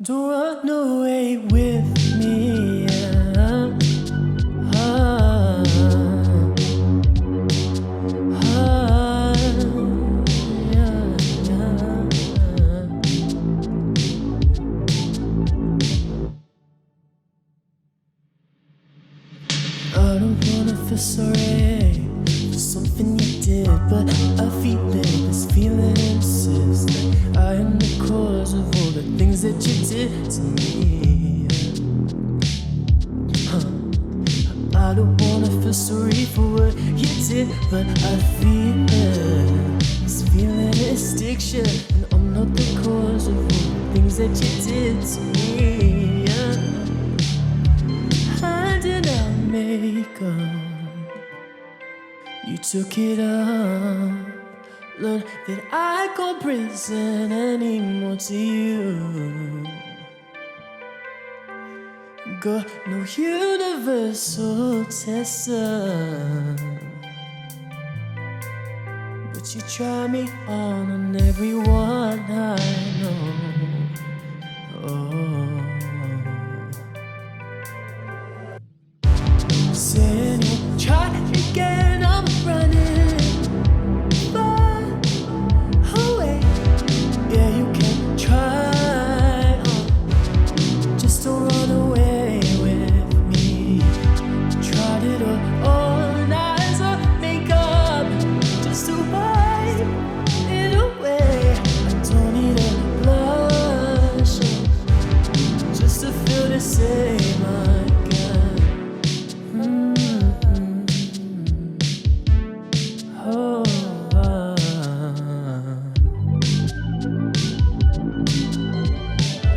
Don't run away with me. I don't wanna feel sorry for something you did, but I feel it, this feeling insists that I am the cause of all the things that you did to me. I don't wanna feel sorry for what you did, but I feel it, this feeling is addiction, and I'm not the cause of all the things that you did to me. How did I make up? You took it up. Learned that I can't present anymore to you. Got no universal tester, but you try me on everyone I know. Saying you try again, I'm running far away. Yeah, you can try, just don't run away with me. Tried it all night, so make up just to wipe it away. I don't need a blush just to feel the same again.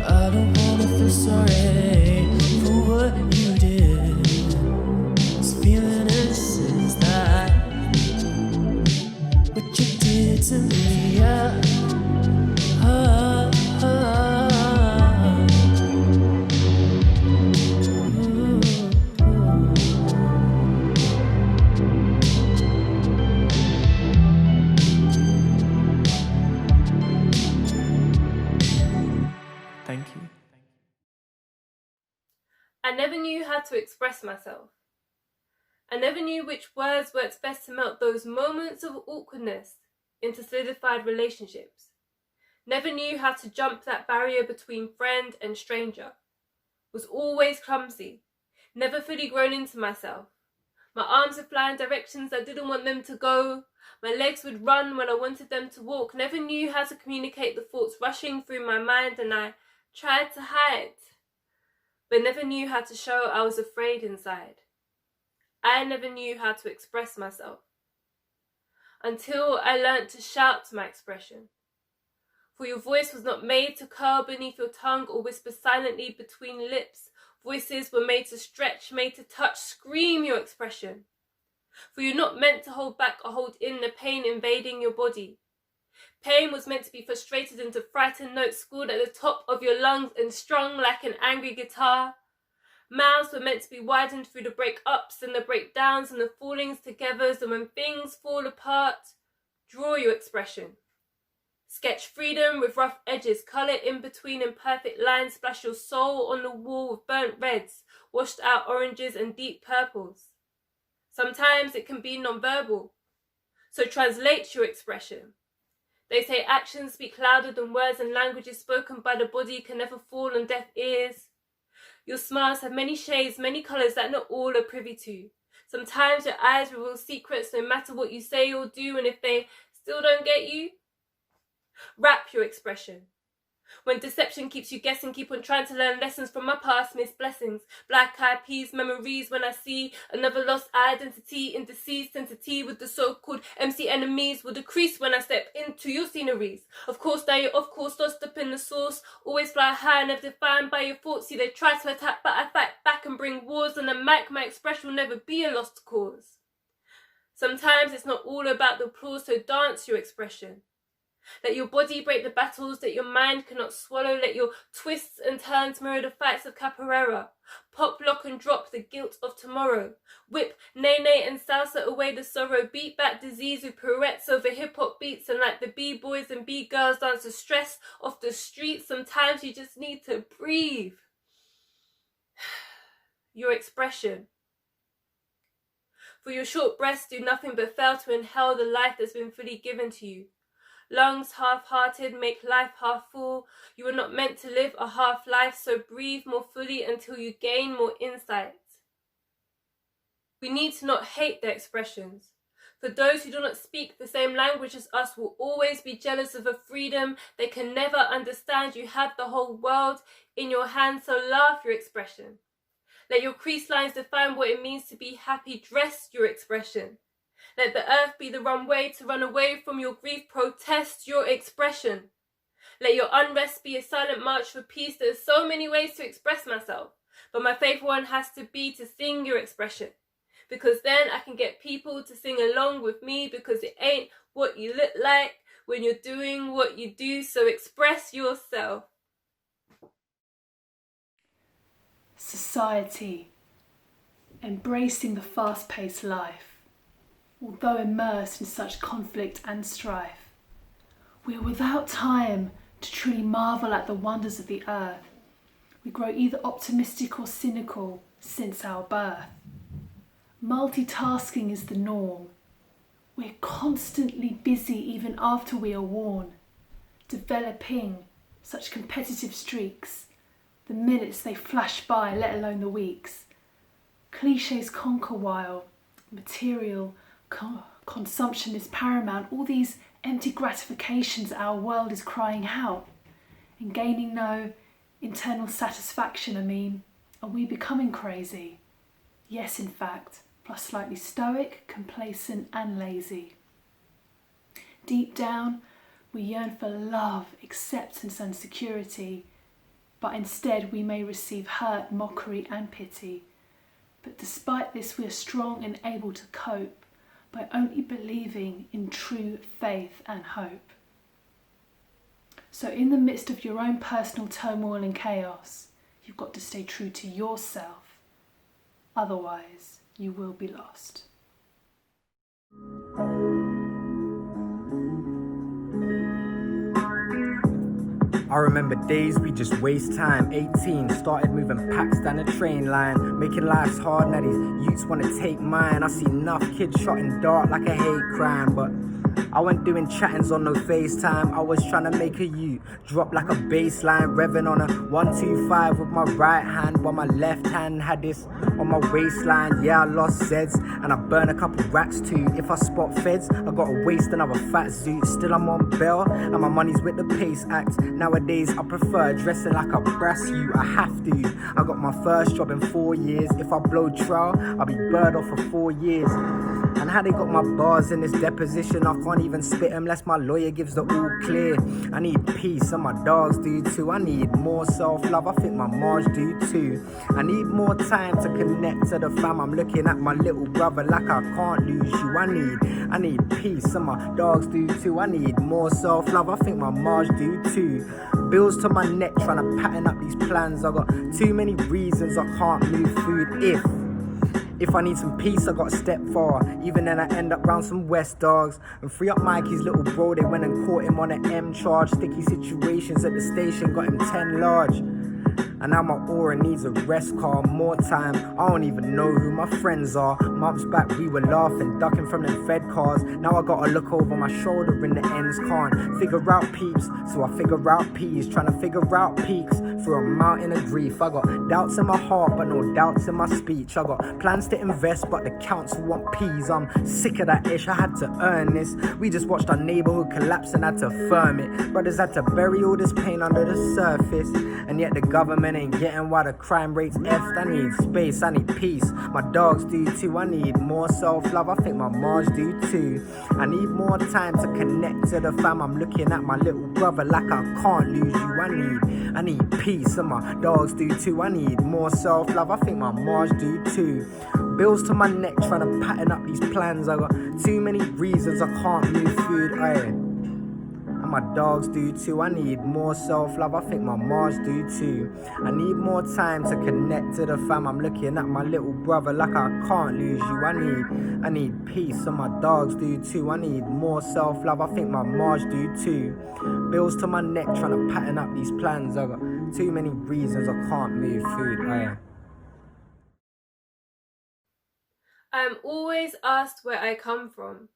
I don't wanna feel sorry for what you did. This feeling is that what you did to me. Thank you. I never knew how to express myself. I never knew which words worked best to melt those moments of awkwardness into solidified relationships. Never knew how to jump that barrier between friend and stranger. Was always clumsy. Never fully grown into myself. My arms would fly in directions I didn't want them to go. My legs would run when I wanted them to walk. Never knew how to communicate the thoughts rushing through my mind, and I tried to hide, but never knew how to show I was afraid inside. I never knew how to express myself until I learnt to shout my expression. For your voice was not made to curl beneath your tongue or whisper silently between lips. Voices were made to stretch, made to touch, scream your expression. For you're not meant to hold back or hold in the pain invading your body. Pain was meant to be frustrated into frightened notes scored at the top of your lungs and strung like an angry guitar. Mouths were meant to be widened through the break-ups and the breakdowns and the fallings togethers, and when things fall apart, draw your expression. Sketch freedom with rough edges, colour in between imperfect lines, splash your soul on the wall with burnt reds, washed out oranges and deep purples. Sometimes it can be non-verbal, so translate your expression. They say actions speak louder than words, and languages spoken by the body can never fall on deaf ears. Your smiles have many shades, many colours that not all are privy to. Sometimes your eyes reveal secrets no matter what you say or do, and if they still don't get you, wrap your expression. When deception keeps you guessing, keep on trying to learn lessons from my past missed blessings. Black-eyed peas, memories when I see another lost identity in deceased entity with the so-called MC enemies will decrease when I step into your sceneries. Of course, now you're of course lost up in the source. Always fly high, never defined by your thoughts. See, they try to attack, but I fight back and bring wars on the mic. My expression will never be a lost cause. Sometimes it's not all about the applause, so dance your expression. Let your body break the battles that your mind cannot swallow. Let your twists and turns mirror the fights of capoeira. Pop, lock and drop the guilt of tomorrow. Whip, nay and salsa away the sorrow. Beat back disease with pirouettes over hip-hop beats. And like the B-boys and B-girls dance the stress off the streets, sometimes you just need to breathe. Your expression. For your short breaths do nothing but fail to inhale the life that's been fully given to you. Lungs half-hearted make life half full. You are not meant to live a half life, so breathe more fully until you gain more insight. We need to not hate their expressions. For those who do not speak the same language as us will always be jealous of a freedom they can never understand. You have the whole world in your hands, so laugh your expression. Let your crease lines define what it means to be happy. Dress your expression. Let the earth be the runway to run away from your grief. Protest your expression. Let your unrest be a silent march for peace. There's so many ways to express myself, but my favourite one has to be to sing your expression. Because then I can get people to sing along with me, because it ain't what you look like when you're doing what you do, so express yourself. Society, embracing the fast-paced life, although immersed in such conflict and strife. We are without time to truly marvel at the wonders of the earth. We grow either optimistic or cynical since our birth. Multitasking is the norm. We're constantly busy even after we are worn, developing such competitive streaks. The minutes they flash by, let alone the weeks. Clichés conquer while material consumption is paramount. All these empty gratifications our world is crying out and gaining no internal satisfaction. Are we becoming crazy? Yes, in fact, plus slightly stoic, complacent and lazy. Deep down, we yearn for love, acceptance and security, but instead we may receive hurt, mockery and pity. But despite this, we are strong and able to cope by only believing in true faith and hope. So in the midst of your own personal turmoil and chaos, you've got to stay true to yourself. Otherwise, you will be lost. I remember days we just waste time. 18, started moving packs down the train line, making lives hard, now these youths wanna take mine. I see enough kids shot in dark like a hate crime, but I wasn't doing chattings on no FaceTime. I was trying to make a U drop like a baseline, revving on a 125 with my right hand, while my left hand had this on my waistline. Yeah, I lost Zeds and I burned a couple racks too. If I spot feds, I gotta waste another fat zoot. Still I'm on bail and my money's with the Pace Act. Nowadays I prefer dressing like a brass you. I have to. I got my first job in 4 years. If I blow trial, I'll be bird off for 4 years. And how they got my bars in this deposition, I can't even spit them unless my lawyer gives the all clear. I need peace and my dogs do too. I need more self-love, I think my Marge do too. I need more time to connect to the fam. I'm looking at my little brother like I can't lose you. I need peace and my dogs do too. I need more self-love, I think my Marge do too. Bills to my neck trying to pattern up these plans. I got too many reasons I can't move food. If I need some peace, I gotta step far. Even then I end up round some West dogs and free up Mikey's little bro. They went and caught him on an M charge. Sticky situations at the station got him 10 large. And now my aura needs a rest car. More time, I don't even know who my friends are. Months back we were laughing, ducking from them Fed cars. Now I gotta look over my shoulder in the ends. Can't figure out peeps, so I figure out peas. Trying to figure out peaks through a mountain of grief. I got doubts in my heart but no doubts in my speech. I got plans to invest but the council want peas. I'm sick of that ish, I had to earn this. We just watched our neighbourhood collapse and had to firm it. Brothers had to bury all this pain under the surface, and yet the government ain't getting why the crime rate's effed. I need space, I need peace, my dogs do too. I need more self-love, I think my Marge do too. I need more time to connect to the fam. I'm looking at my little brother like I can't lose you. I need peace and my dogs do too. I need more self-love, I think my Marge do too. Bills to my neck trying to pattern up these plans. I got too many reasons I can't move food. And my dogs do too. I need more self-love, I think my Mars do too. I need more time to connect to the fam. I'm looking at my little brother like I can't lose you. I need peace, and my dogs do too. I need more self-love, I think my Mars do too. Bills to my neck, trying to pattern up these plans. I got too many reasons I can't move food. I am always asked where I come from,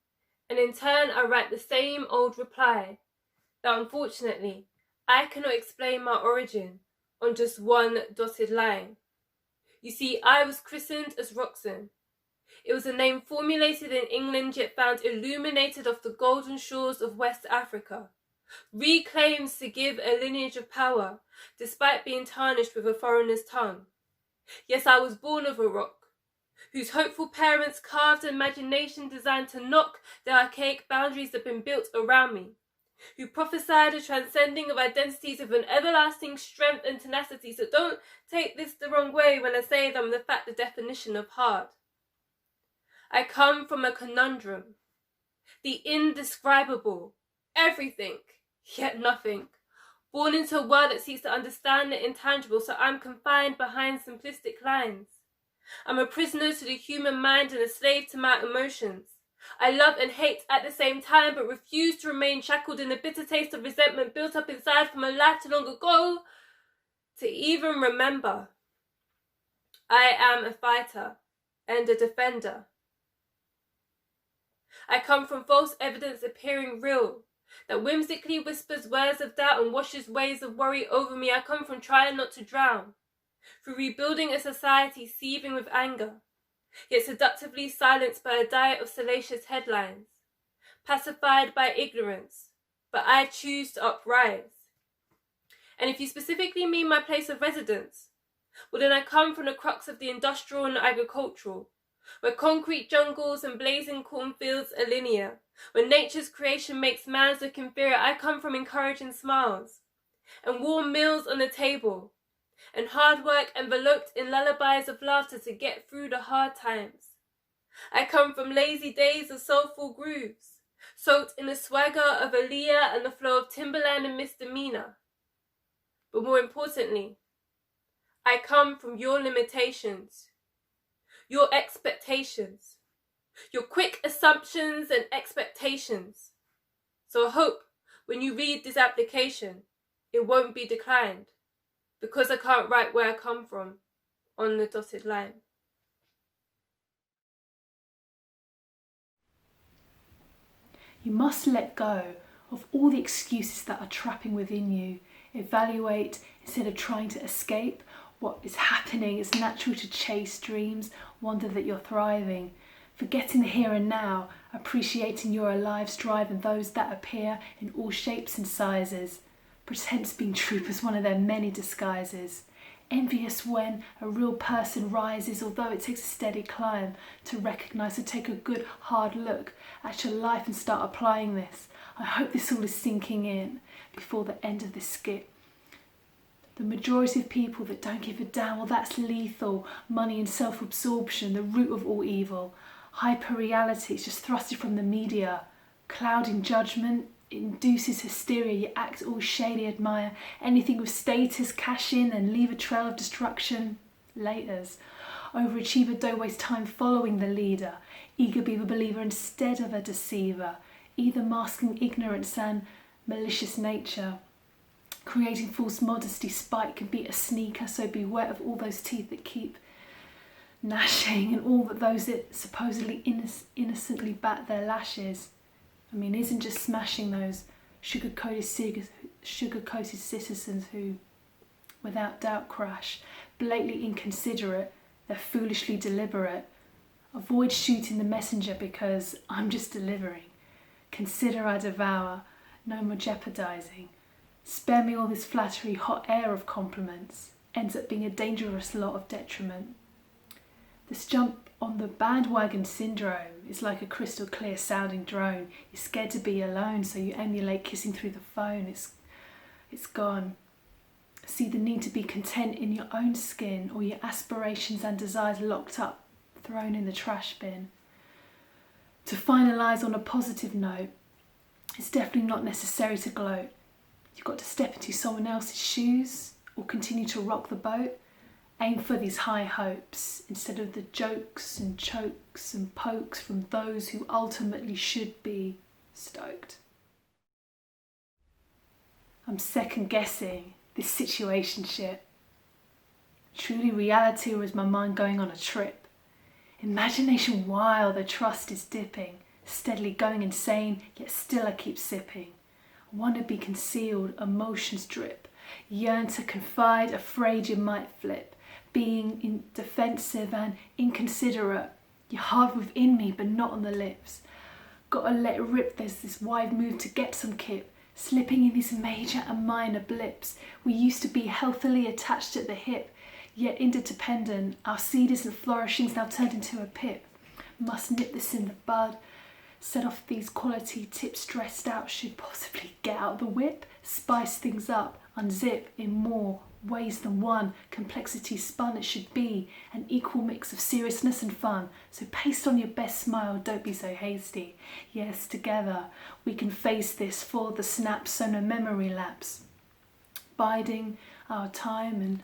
and in turn I write the same old reply, that unfortunately I cannot explain my origin on just one dotted line. You see, I was christened as Roxanne. It was a name formulated in England yet found illuminated off the golden shores of West Africa, reclaims to give a lineage of power despite being tarnished with a foreigner's tongue. Yes, I was born of a rock, whose hopeful parents carved an imagination designed to knock the archaic boundaries that have been built around me, who prophesied a transcending of identities of an everlasting strength and tenacity. So don't take this the wrong way when I say that I'm the fact the definition of hard. I come from a conundrum, the indescribable, everything, yet nothing, born into a world that seeks to understand the intangible, so I'm confined behind simplistic lines. I'm a prisoner to the human mind and a slave to my emotions. I love and hate at the same time, but refuse to remain shackled in the bitter taste of resentment built up inside from a life too long ago to even remember. I am a fighter and a defender. I come from false evidence appearing real, that whimsically whispers words of doubt and washes waves of worry over me. I come from trying not to drown, through rebuilding a society seething with anger, yet seductively silenced by a diet of salacious headlines, pacified by ignorance, but I choose to uprise. And if you specifically mean my place of residence, well then I come from the crux of the industrial and agricultural, where concrete jungles and blazing cornfields are linear, where nature's creation makes man's look inferior. I come from encouraging smiles, and warm meals on the table, and hard work enveloped in lullabies of laughter to get through the hard times. I come from lazy days of soulful grooves, soaked in the swagger of Aaliyah and the flow of Timberland and misdemeanor. But more importantly, I come from your limitations, your expectations, your quick assumptions and expectations. So I hope when you read this application, it won't be declined, because I can't write where I come from on the dotted line. You must let go of all the excuses that are trapping within you. Evaluate instead of trying to escape what is happening. It's natural to chase dreams, wonder that you're thriving. Forgetting the here and now, appreciating you're alive, striving those that appear in all shapes and sizes. Pretense being truth is one of their many disguises. Envious when a real person rises, although it takes a steady climb to recognise, to take a good hard look at your life and start applying this. I hope this all is sinking in before the end of this skit. The majority of people that don't give a damn, well that's lethal. Money and self-absorption, the root of all evil. Hyper-reality, it's just thrusted from the media. Clouding judgment, induces hysteria. You act all shady, admire anything with status, cash in and leave a trail of destruction. Laters. Overachiever don't waste time following the leader. Eager be the believer instead of a deceiver. Either masking ignorance and malicious nature. Creating false modesty, spite can be a sneaker, so beware of all those teeth that keep gnashing and all that those that supposedly innocently bat their lashes. I mean, isn't just smashing those sugar-coated citizens who, without doubt, crash. Blatantly inconsiderate, they're foolishly deliberate. Avoid shooting the messenger because I'm just delivering. Consider I devour, no more jeopardizing. Spare me all this flattery, hot air of compliments. Ends up being a dangerous lot of detriment. This jump on the bandwagon syndrome is like a crystal clear sounding drone. You're scared to be alone, so you emulate kissing through the phone. It's gone. See the need to be content in your own skin, or your aspirations and desires locked up, thrown in the trash bin. To finalise on a positive note, It's definitely not necessary to gloat. You've got to step into someone else's shoes or continue to rock the boat. Aim for these high hopes instead of the jokes and chokes and pokes from those who ultimately should be stoked. I'm second guessing this situationship. Truly reality, or is my mind going on a trip? Imagination wild, the trust is dipping, steadily going insane, yet still I keep sipping. I want to be concealed, emotions drip, yearn to confide, afraid you might flip, being defensive and inconsiderate. You're hard within me, but not on the lips. Gotta let it rip, there's this wide move to get some kip, slipping in these major and minor blips. We used to be healthily attached at the hip, yet interdependent. Our seed isn't flourishing, it's now turned into a pip. Must nip this in the bud. Set off these quality tips, stressed out, should possibly get out the whip. Spice things up, unzip in more ways than one. Complexity spun, it should be an equal mix of seriousness and fun. So paste on your best smile, don't be so hasty. Yes, together we can face this for the snaps, so no memory lapse. Biding our time and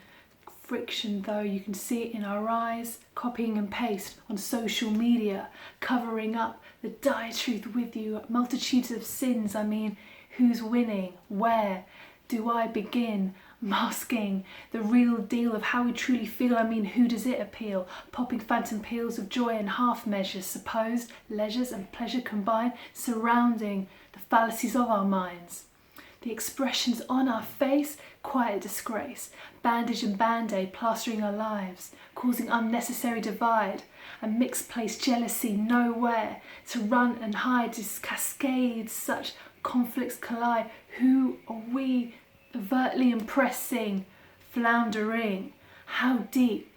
friction, though you can see it in our eyes, copying and paste on social media, covering up the dire truth with you, multitudes of sins. I mean, who's winning? Where do I begin? Masking the real deal of how we truly feel. I mean, who does it appeal? Popping phantom peals of joy and half measures, supposed leisures and pleasure combined, surrounding the fallacies of our minds. The expressions on our face, quiet disgrace, bandage and band-aid plastering our lives, causing unnecessary divide, and mixed place jealousy nowhere to run and hide. This cascades, such conflicts collide. Who are we overtly impressing, floundering? How deep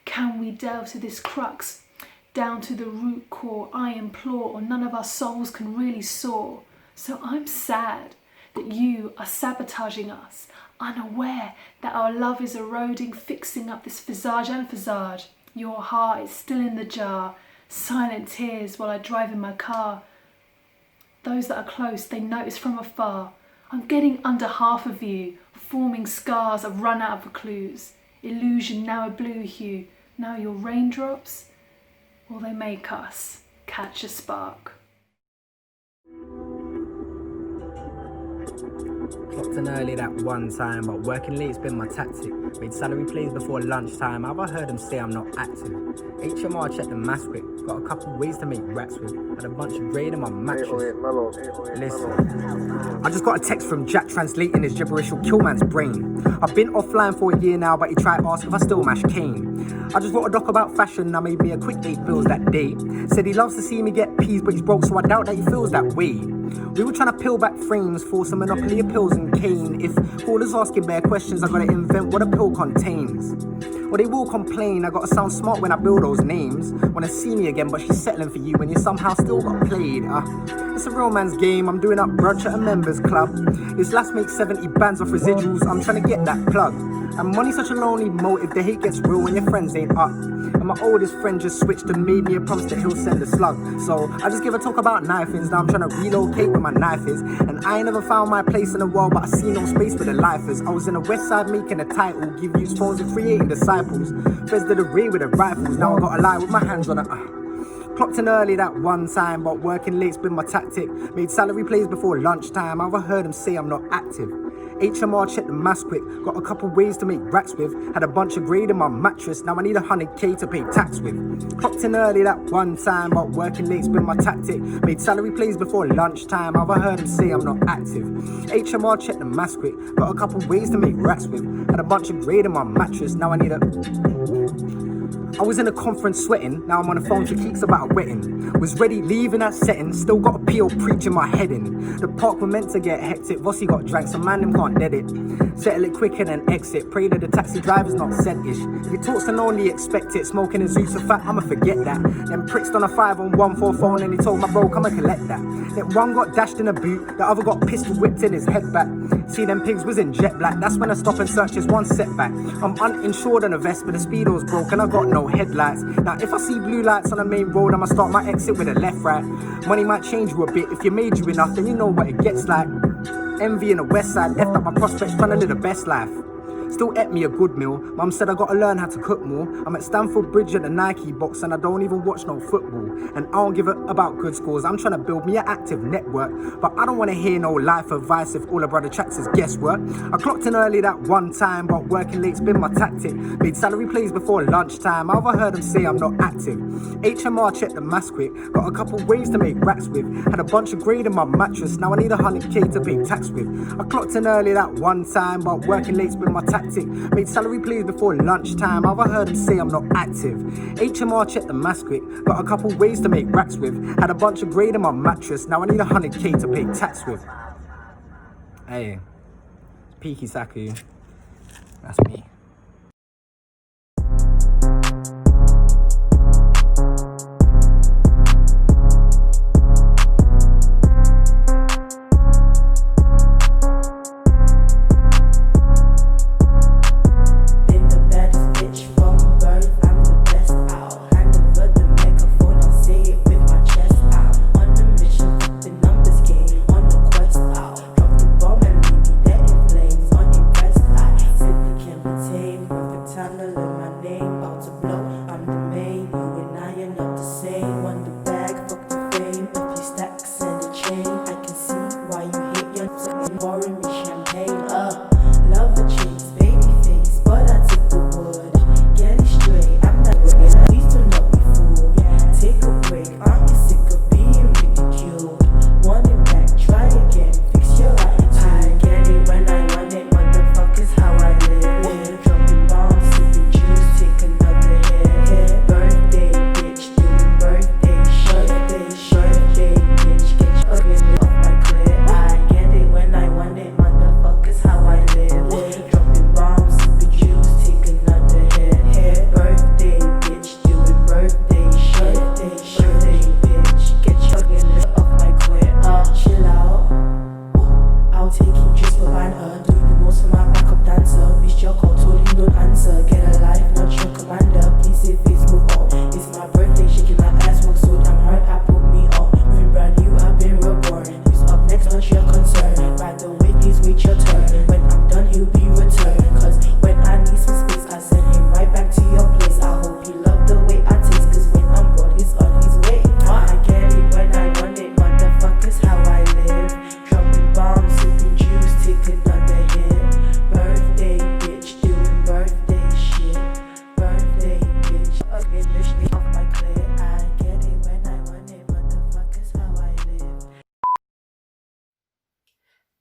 can we delve to this crux, down to the root core? I implore, or none of our souls can really soar. So I'm sad that you are sabotaging us, unaware that our love is eroding, fixing up this visage and visage. Your heart is still in the jar, silent tears while I drive in my car. Those that are close, they notice from afar. I'm getting under half of you, forming scars. I've run out of clues. Illusion, now a blue hue. Now your raindrops, will they make us catch a spark? Clocked in early that one time, but working late's been my tactic. Made salary plays before lunchtime, have I heard them say I'm not active? HMR checked the mass quick, got a couple ways to make rats with, had a bunch of grade in my mattress. Listen, I just got a text from Jack translating his gibberish will kill man's brain. I've been offline for a year now, but he tried to ask if I still mash cane. I just wrote a doc about fashion, I made me a quick 8 bills that day. Said he loves to see me get peas, but he's broke, so I doubt that he feels that way. We were trying to peel back frames for some monopoly of pills and cane. If callers asking bare questions, I gotta invent what a pill contains. Or they will complain, I gotta sound smart when I build those names. Wanna see me again, but she's settling for you when you somehow still got played. It's a real man's game, I'm doing up brunch at a members club. This last makes 70 bands off residuals, I'm trying to get that plug. And money's such a lonely motive, the hate gets real when your friends ain't up. And my oldest friend just switched and made me a promise that he'll send a slug. So I just give a talk about knifings, now I'm trying to relocate where my knife is. And I ain't never found my place in the world, but I see no space for the lifers. I was in the west side making a title, give you phones and creating disciples. Feds did a raid with the rifles, now I gotta lie with my hands on it. Clocked in early that one time, but working late's been my tactic. Made salary plays before lunchtime, I've heard them say I'm not active. HMR checked the mass quick, got a couple ways to make rats with, had a bunch of grade in my mattress, now I need 100k to pay tax with. Clocked in early that one time, but working late's been my tactic. Made salary plays before lunchtime, I've heard them say I'm not active. HMR checked the mass quick, got a couple ways to make rats with, had a bunch of grade in my mattress, now I need a... I was in a conference sweating, now I'm on the phone to Keeks about a wedding. Was ready leaving that setting, still got a PO preaching my head in. The park were meant to get hectic, Vossi got drank, some man them can't dead it. Settle it quick and then exit, pray that the taxi driver's not sent-ish. If he talks and only expect it, smoking a Zeus of fat, I'ma forget that. Then pricks on a 5-on-1 phone and he told my bro, come and collect that. Then one got dashed in a boot, the other got pistol whipped in his head back. See them pigs was in jet black, that's when I stop and search, is one setback. I'm uninsured on a vest, but the speedo's broke and I got no headlights. Now if I see blue lights on the main road, I'ma start my exit with a left, right. Money might change you a bit. If you made you enough, then you know what it gets like. Envy in the west side, left up my prospects trying to live the best life. Still ate me a good meal. Mum said I gotta learn how to cook more. I'm at Stamford Bridge at the Nike box and I don't even watch no football. And I don't give a about good scores. I'm trying to build me an active network. But I don't want to hear no life advice if all a brother tracks is guesswork. I clocked in early that one time, but working late's been my tactic. Made salary plays before lunchtime. I overheard them say I'm not active. HMR checked the maths quick. Got a couple ways to make racks with. Had a bunch of grade in my mattress. Now I need 100k to pay tax with. I clocked in early that one time, but working late's been my tactic. Made salary plays before lunchtime. I've heard them say I'm not active. HMR checked the maths quick. Got a couple ways to make racks with. Had a bunch of grade in my mattress. Now I need 100k to pay tax with. Hey, Peaky Saku. That's me.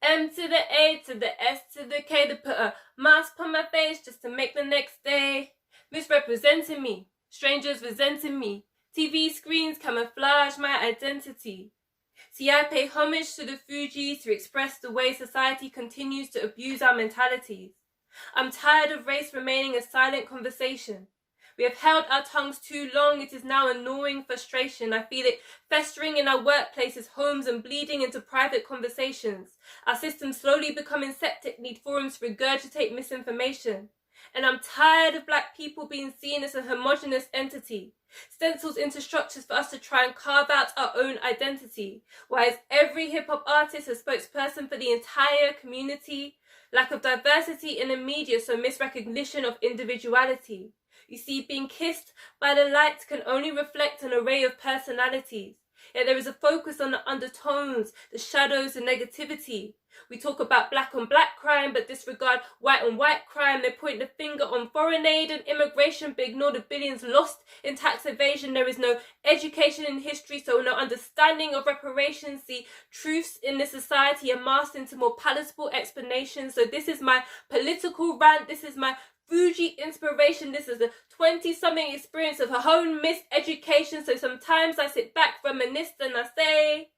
M to the A to the S to the K to put a mask on my face just to make the next day. Misrepresenting me, strangers resenting me, TV screens camouflage my identity. See, I pay homage to the Fugees to express the way society continues to abuse our mentalities. I'm tired of race remaining a silent conversation. We have held our tongues too long, it is now a gnawing frustration. I feel it festering in our workplaces, homes, and bleeding into private conversations. Our systems slowly becoming septic, need forums to regurgitate misinformation. And I'm tired of black people being seen as a homogenous entity, stencils into structures for us to try and carve out our own identity. Why is every hip-hop artist a spokesperson for the entire community? Lack of diversity in the media, so misrecognition of individuality. You see, being kissed by the light can only reflect an array of personalities. Yet there is a focus on the undertones, the shadows, and negativity. We talk about black on black crime, but disregard white on white crime. They point the finger on foreign aid and immigration, but ignore the billions lost in tax evasion. There is no education in history, so no understanding of reparations. See, truths in this society are masked into more palatable explanations. So this is my political rant. This is my Fuji inspiration. This is a 20-something experience of her own miseducation. So sometimes I sit back, reminisce, and I say,